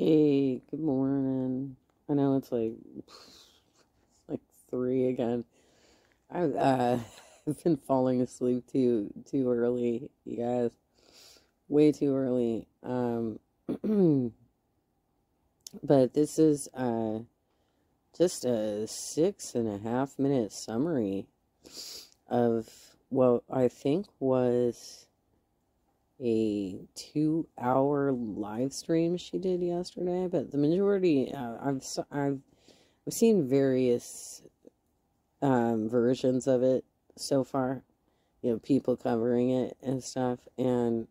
Hey, good morning. I know it's like 3 again. I've I've been falling asleep too early, you guys. Way too early. But this is just a 6.5 minute summary of what I think was a 2 hour live stream she did yesterday, but the majority I've seen various versions of it so far, people covering it and stuff, and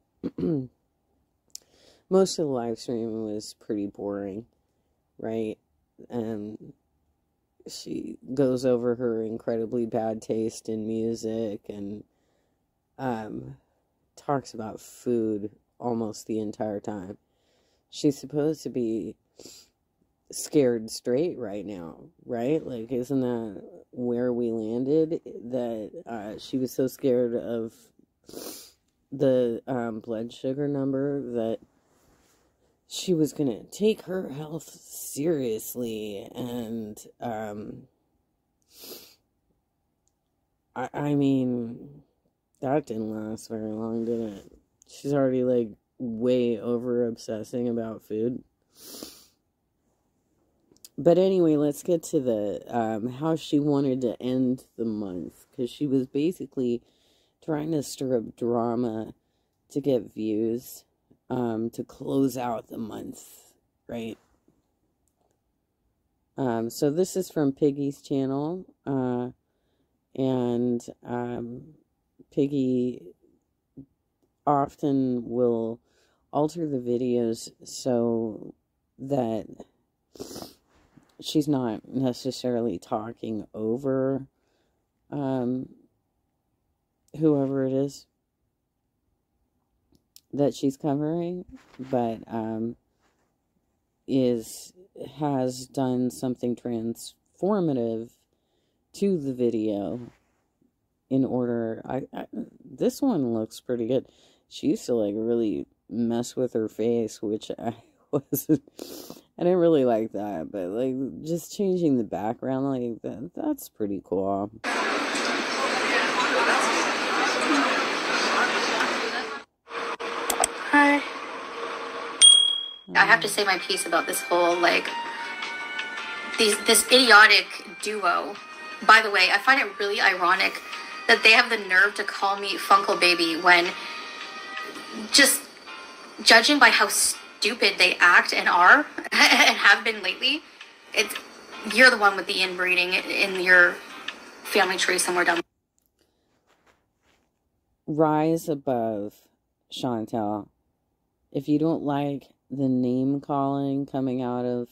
most of the live stream was pretty boring, right? And she goes over her incredibly bad taste in music and talks about food almost the entire time. She's supposed to be scared straight right now, right? Like, isn't that where we landed? That she was so scared of the blood sugar number that she was gonna take her health seriously. And I mean, that didn't last very long, did it? She's already, like, way over obsessing about food. But anyway, let's get to the, how she wanted to end the month. Because she was basically trying to stir up drama to get views, to close out the month, right? So this is from Piggy's channel, and Piggy often will alter the videos so that she's not necessarily talking over whoever it is that she's covering, but has done something transformative to the video in order. This one looks pretty good. She used to, like, really mess with her face, which I didn't really like that, but, like, just changing the background like that's pretty cool. Hi. I have to say my piece about this whole, like, this idiotic duo. By the way, I find it really ironic that they have the nerve to call me Funkle Baby when, just judging by how stupid they act and are and have been lately, you're the one with the inbreeding in your family tree somewhere down. Rise above, Chantel. If you don't like the name calling coming out of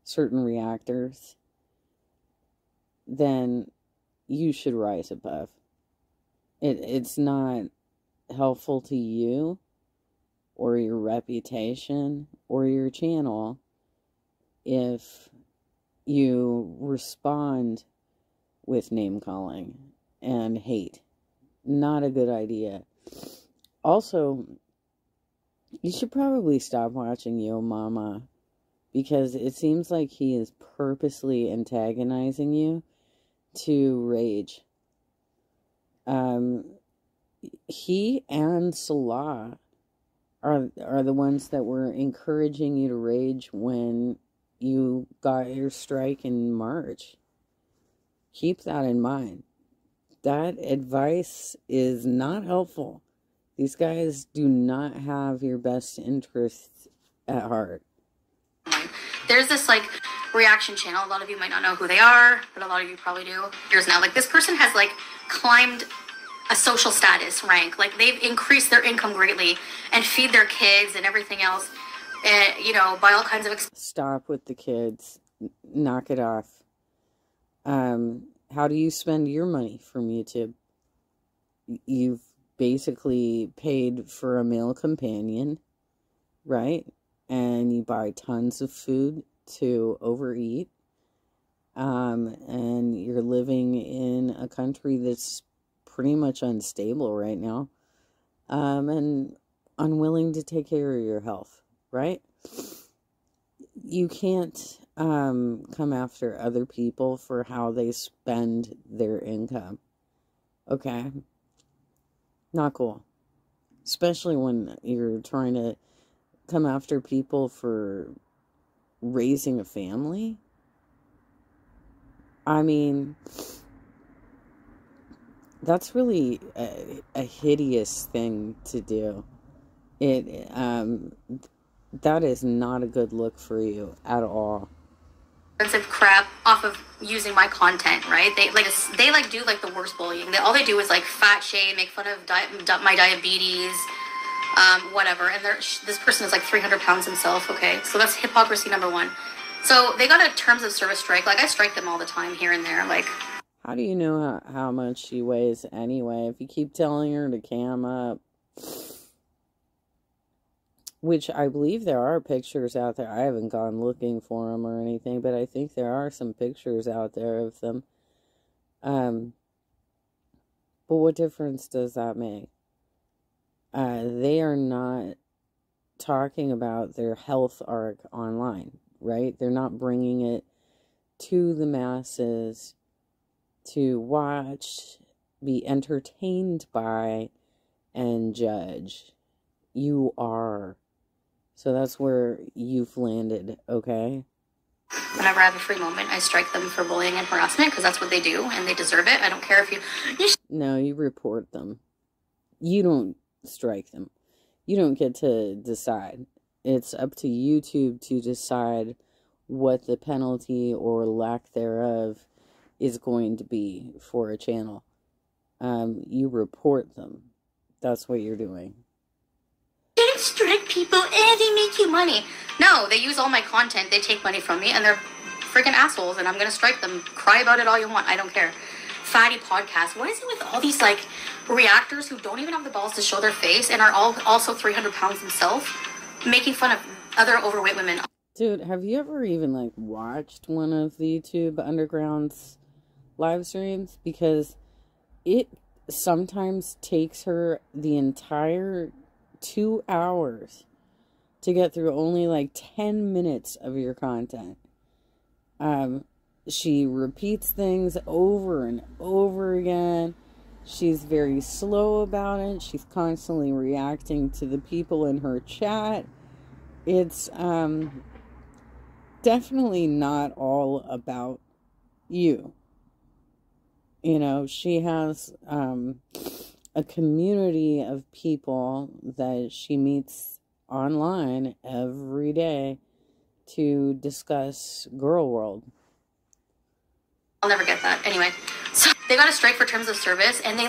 certain reactors, then you should rise above. It's not helpful to you or your reputation or your channel if you respond with name calling and hate. Not a good idea. Also, you should probably stop watching Yo Mama, because it seems like he is purposely antagonizing you to rage. He and Salah are the ones that were encouraging you to rage when you got your strike in March. Keep that in mind. That advice is not helpful. These guys do not have your best interests at heart. There's this, like, reaction channel. A lot of you might not know who they are, but a lot of you probably do. Years now, like, this person has, like, climbed a social status rank. Like, they've increased their income greatly and feed their kids and everything else, by all kinds of... Stop with the kids. Knock it off. How do you spend your money from YouTube? You've basically paid for a male companion, right? And you buy tons of food to overeat. And you're living in a country that's pretty much unstable right now. And unwilling to take care of your health, right? You can't come after other people for how they spend their income. Okay? Not cool. Especially when you're trying to come after people for raising a family. I mean, that's really a hideous thing to do. That is not a good look for you at all. Expensive crap off of using my content, right? They do like the worst bullying. All they do is like fat shame, make fun of my diabetes, whatever. And this person is like 300 pounds himself. Okay, so that's hypocrisy number one. So they got a terms of service strike. Like, I strike them all the time here and there. Like, how do you know how much she weighs anyway? If you keep telling her to cam up, which I believe there are pictures out there. I haven't gone looking for them or anything, but I think there are some pictures out there of them. But what difference does that make? They are not talking about their health arc online, right? They're not bringing it to the masses to watch, be entertained by, and judge. You are. So that's where you've landed, okay? Whenever I have a free moment, I strike them for bullying and harassment, because that's what they do, and they deserve it. I don't care if you No, you report them. You don't strike them. You don't get to decide. It's up to YouTube to decide what the penalty or lack thereof is going to be for a channel. You report them. That's what you're doing. Didn't strike people and they make you money. No, they use all my content, they take money from me, and they're freaking assholes, and I'm gonna strike them. Cry about it all you want, I don't care. Fatty podcast. What is it with all these like reactors who don't even have the balls to show their face and are also 300 pounds themselves, making fun of other overweight women? Dude, have you ever even like watched one of the YouTube Underground's live streams? Because it sometimes takes her the entire 2 hours to get through only like 10 minutes of your content. She repeats things over and over again. She's very slow about it. She's constantly reacting to the people in her chat. It's definitely not all about you. You know, she has a community of people that she meets online every day to discuss Girl World. I'll never get that. Anyway, so they got a strike for terms of service, and they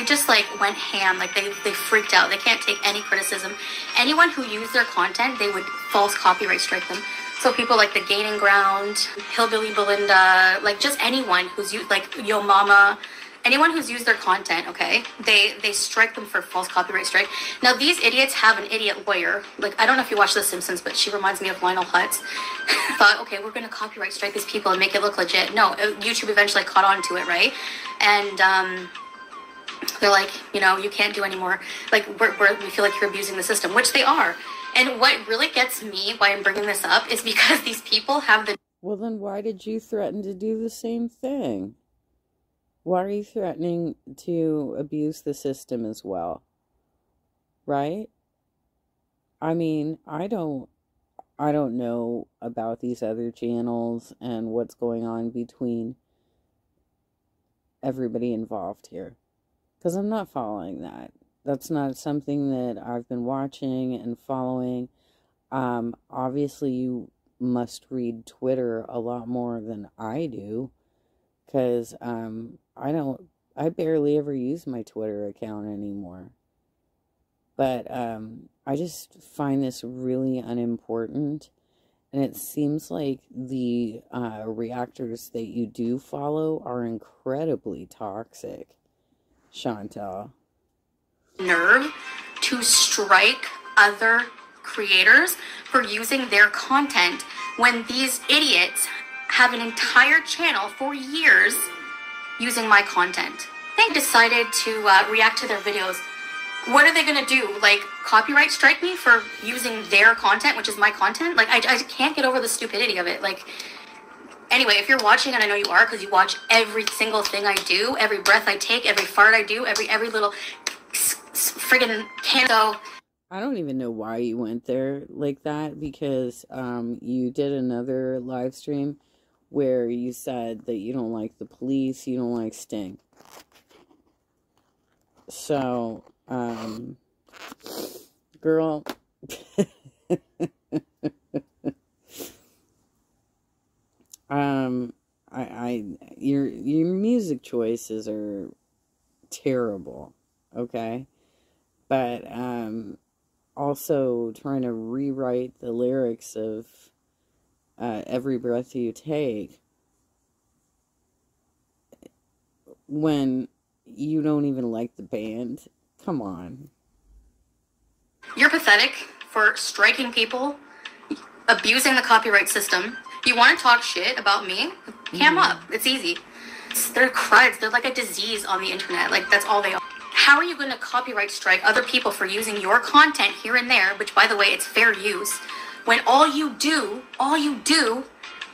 just went ham. Like, they freaked out. They can't take any criticism. Anyone who used their content, they would false copyright strike them. So people like the Gaining Ground, Hillbilly Belinda, like just anyone who's used, like Yo Mama, anyone who's used their content, okay, they strike them for false copyright strike. Now, these idiots have an idiot lawyer. Like, I don't know if you watch The Simpsons, but she reminds me of Lionel Hutz. Thought, okay, we're going to copyright strike these people and make it look legit. No, YouTube eventually caught on to it, right? And they're like, you know, you can't do anymore. Like, we feel like you're abusing the system, which they are. And what really gets me, why I'm bringing this up, is because these people have the... Well, then why did you threaten to do the same thing? Why are you threatening to abuse the system as well? Right? I mean, I don't know about these other channels and what's going on between everybody involved here, because I'm not following that. That's not something that I've been watching and following. Obviously, you must read Twitter a lot more than I do, because I barely ever use my Twitter account anymore. But I just find this really unimportant, and it seems like the reactors that you do follow are incredibly toxic, Chantal. Nerve to strike other creators for using their content when these idiots have an entire channel for years using my content. They decided to react to their videos. What are they going to do? Like, copyright strike me for using their content, which is my content? Like, I can't get over the stupidity of it. Like, anyway, if you're watching, and I know you are because you watch every single thing I do, every breath I take, every fart I do, every little friggin' candle. I don't even know why you went there like that, because you did another live stream where you said that you don't like the police, you don't like Sting. So, girl, your music choices are terrible, okay? But, also trying to rewrite the lyrics of, Every Breath You Take, when you don't even like the band. Come on. You're pathetic for striking people, abusing the copyright system. You want to talk shit about me? Cam up. It's easy. They're creds. They're like a disease on the internet. Like, that's all they are. How are you going to copyright strike other people for using your content here and there, which, by the way, it's fair use, when all you do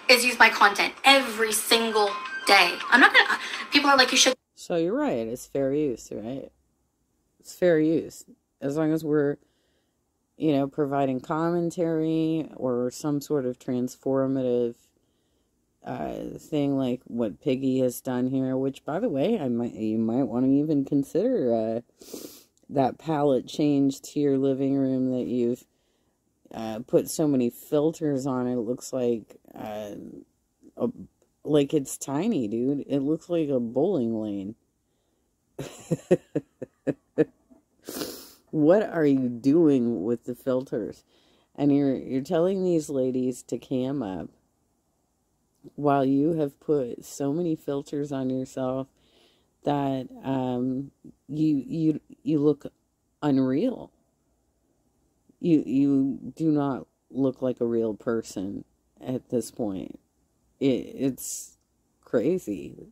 is use my content every single day? I'm not going to... People are like, you should... So you're right. It's fair use, right? It's fair use. As long as we're, providing commentary or some sort of transformative thing like what Piggy has done here, which, by the way, you might want to even consider that palette change to your living room that you've put so many filters on. It looks like it's tiny, dude. It looks like a bowling lane. What are you doing with the filters? And you're telling these ladies to cam up while you have put so many filters on yourself that you look unreal. You do not look like a real person at this point. It's crazy.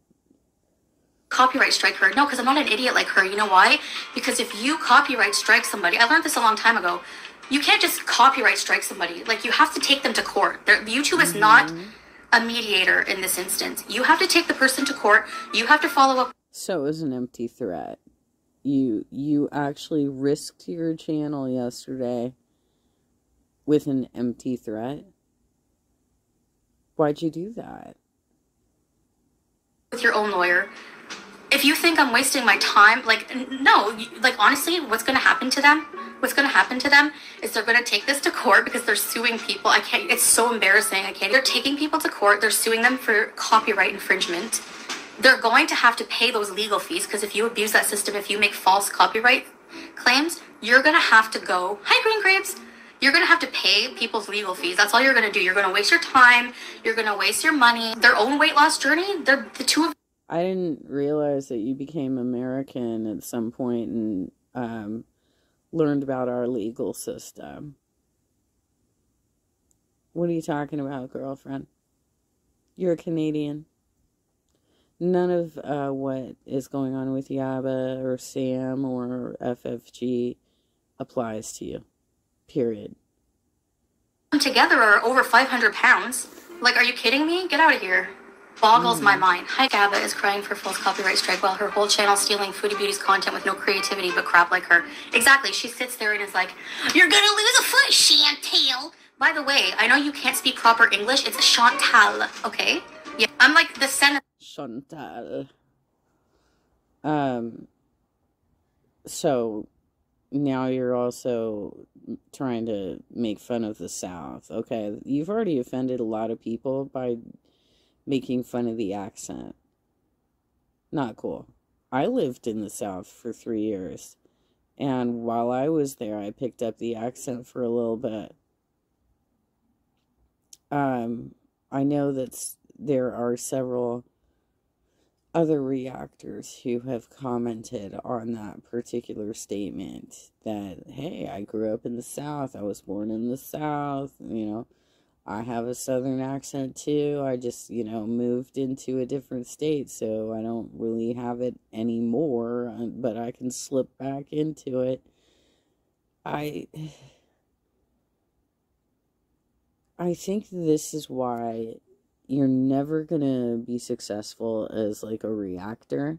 Copyright strike her. No, because I'm not an idiot like her. You know why? Because if you copyright strike somebody, I learned this a long time ago, you can't just copyright strike somebody. Like, you have to take them to court. YouTube is not a mediator in this instance. You have to take the person to court. You have to follow up. So it was an empty threat. You actually risked your channel yesterday with an empty threat? Why'd you do that? With your own lawyer. If you think I'm wasting my time, no, honestly, what's going to happen to them? What's going to happen to them is they're going to take this to court because they're suing people. It's so embarrassing. They're taking people to court. They're suing them for copyright infringement. They're going to have to pay those legal fees because if you abuse that system, if you make false copyright claims, you're going to have to go, hi, Green Grapes. You're going to have to pay people's legal fees. That's all you're going to do. You're going to waste your time. You're going to waste your money. Their own weight loss journey, they're the two of... I didn't realize that you became American at some point and learned about our legal system. What are you talking about, girlfriend? You're a Canadian. None of what is going on with Yaba or Sam or FFG applies to you. Period. Together are over 500 pounds. Are you kidding me? Get out of here. Boggles my mind. Hi, Gaba is crying for false copyright strike while her whole channel stealing Foodie Beauty's content with no creativity but crap like her. Exactly. She sits there and is like, you're gonna lose a foot, Chantal. By the way, I know you can't speak proper English. It's Chantal, okay? Yeah, I'm like the senator. Chantal. So now you're also trying to make fun of the South. Okay, you've already offended a lot of people by making fun of the accent. Not cool. I lived in the South for 3 years, and while I was there, I picked up the accent for a little bit. I know that there are several other reactors who have commented on that particular statement that, hey, I grew up in the South, I was born in the South, I have a southern accent too. I just, moved into a different state, so I don't really have it anymore, but I can slip back into it. I think this is why you're never gonna be successful as like a reactor,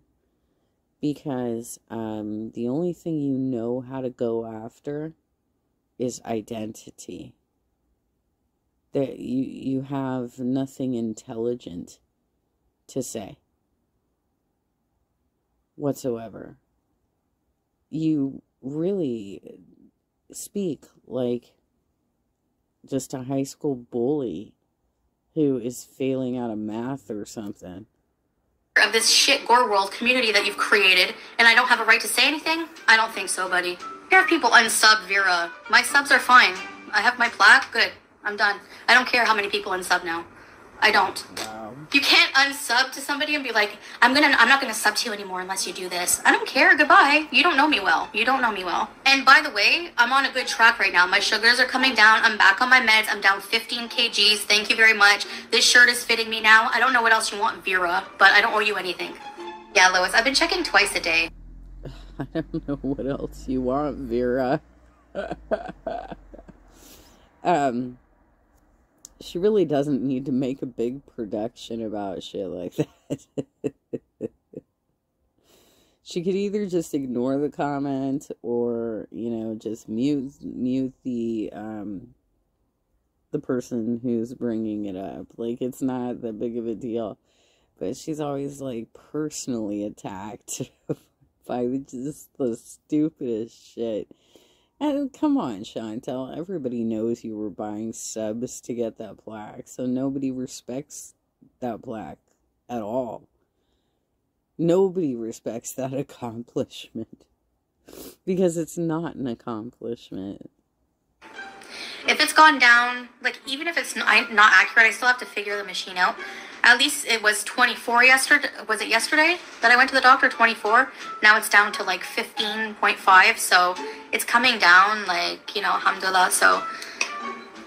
because the only thing you know how to go after is identity. That you have nothing intelligent to say whatsoever. You really speak like just a high school bully who is failing out of math or something. Of this shit gore world community that you've created, and I don't have a right to say anything? I don't think so, buddy. Here if people unsub Vera. My subs are fine. I have my plaque. Good. I'm done. I don't care how many people unsub now. I don't. Wow. You can't unsub to somebody and be like, I'm not gonna sub to you anymore unless you do this. I don't care. Goodbye. You don't know me well. You don't know me well. And by the way, I'm on a good track right now. My sugars are coming down. I'm back on my meds. I'm down 15 kgs. Thank you very much. This shirt is fitting me now. I don't know what else you want, Vera, but I don't owe you anything. Yeah, Lois, I've been checking twice a day. I don't know what else you want, Vera. She really doesn't need to make a big production about shit like that. She could either just ignore the comment or, just mute the person who's bringing it up. Like, it's not that big of a deal. But she's always, like, personally attacked by just the stupidest shit. And come on, Chantel, everybody knows you were buying subs to get that plaque, so nobody respects that plaque at all. Nobody respects that accomplishment, because it's not an accomplishment. If it's gone down, like, even if it's not accurate, I still have to figure the machine out. At least it was 24 yesterday. Was it yesterday that I went to the doctor? 24. Now it's down to like 15.5. So it's coming down, like, alhamdulillah. So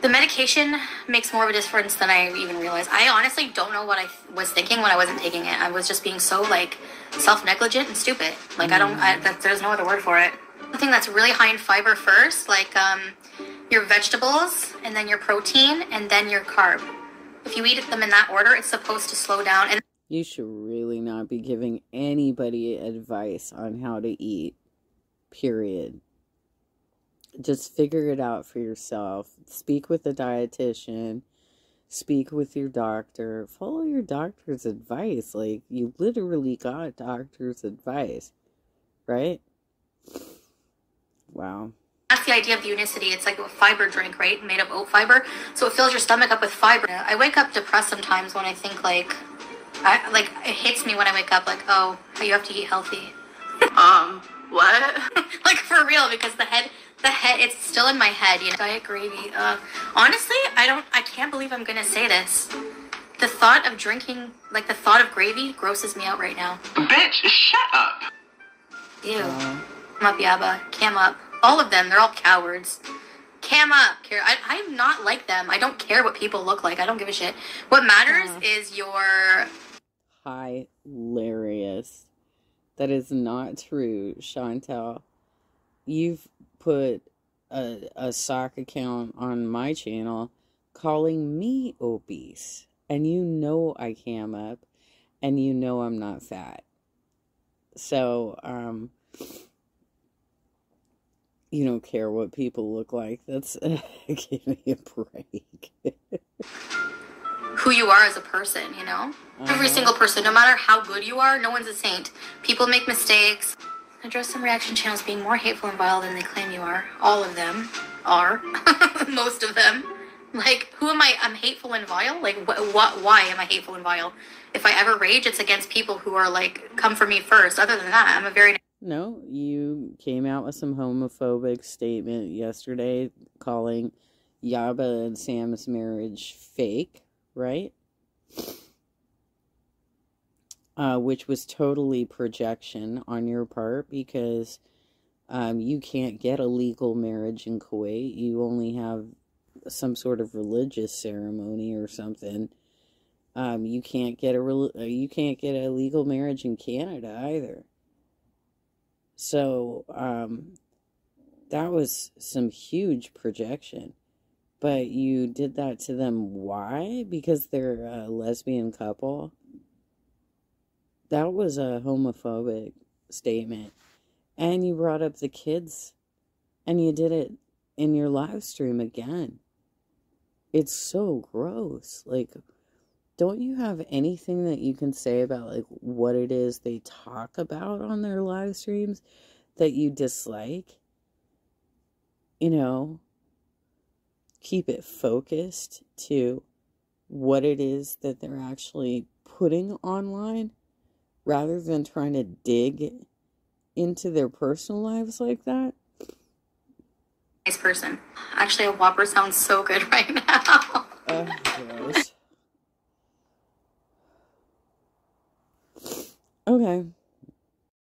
the medication makes more of a difference than I even realized. I honestly don't know what I was thinking when I wasn't taking it. I was just being so, like, self-negligent and stupid. Like, there's no other word for it. Something that's really high in fiber first, like your vegetables, and then your protein, and then your carb. If you eat them in that order, it's supposed to slow down. And you should really not be giving anybody advice on how to eat, period. Just figure it out for yourself. Speak with a dietitian. Speak with your doctor. Follow your doctor's advice. Like, you literally got doctor's advice, right? Wow. That's the idea of the unicity. It's like a fiber drink, right? Made of oat fiber. So it fills your stomach up with fiber. I wake up depressed sometimes when I think, like, it hits me when I wake up, like, oh, you have to eat healthy. What? Like, for real, because the head, it's still in my head, Diet gravy. Honestly, I can't believe I'm gonna say this. The thought of drinking, like, the thought of gravy grosses me out right now. Bitch, shut up. Ew. Cam up, Yabba. Cam up. All of them, they're all cowards. Cam up. I'm not like them. I don't care what people look like. I don't give a shit. What matters is your... Hilarious. That is not true, Chantel. You've put a sock account on my channel calling me obese. And you know I cam up. And you know I'm not fat. So, you don't care what people look like. That's... give me a break. Who you are as a person, Every single person, no matter how good you are, no one's a saint. People make mistakes. Address some reaction channels being more hateful and vile than they claim you are. All of them are. Most of them. Like, who am I? I'm hateful and vile? Like, why am I hateful and vile? If I ever rage, it's against people who are, like, come for me first. Other than that, I'm a very... No, you came out with some homophobic statement yesterday calling Yaba and Sam's marriage fake, right? Which was totally projection on your part, because you can't get a legal marriage in Kuwait. You only have some sort of religious ceremony or something, you can't get a legal marriage in Canada either. So, that was some huge projection. But you did that to them. Why? Because they're a lesbian couple? That was a homophobic statement. And you brought up the kids. And you did it in your live stream again. It's so gross. Like, don't you have anything that you can say about, like, what it is they talk about on their live streams that you dislike? You know, keep it focused to what it is that they're actually putting online rather than trying to dig into their personal lives like that. Nice person. Actually, a Whopper sounds so good right now. Gross. Okay.